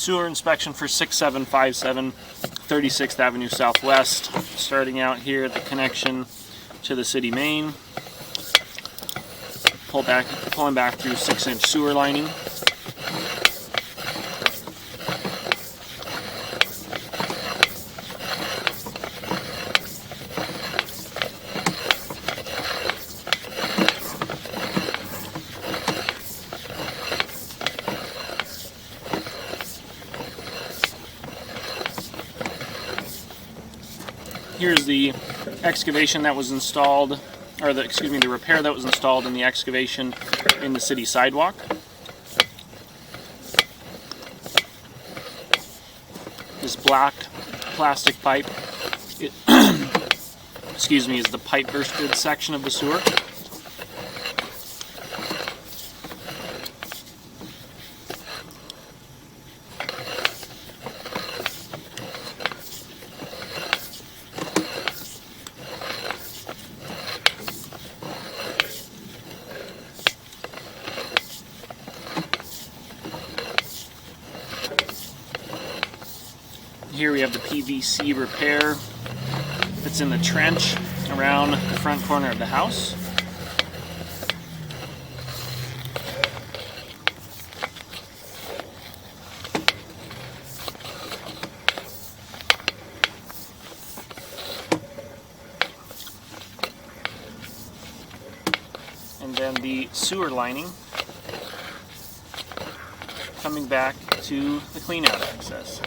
sewer inspection for 6757 36th Avenue Southwest. Starting out here at the connection to the city main. Pulling back through 6-inch sewer lining. Here's the excavation that was installed, or the repair that was installed in the excavation in the city sidewalk. This black plastic pipe, is the pipe bursted section of the sewer. Here we have the PVC repair that's in the trench around the front corner of the house. And then the sewer lining coming back to the clean-out access.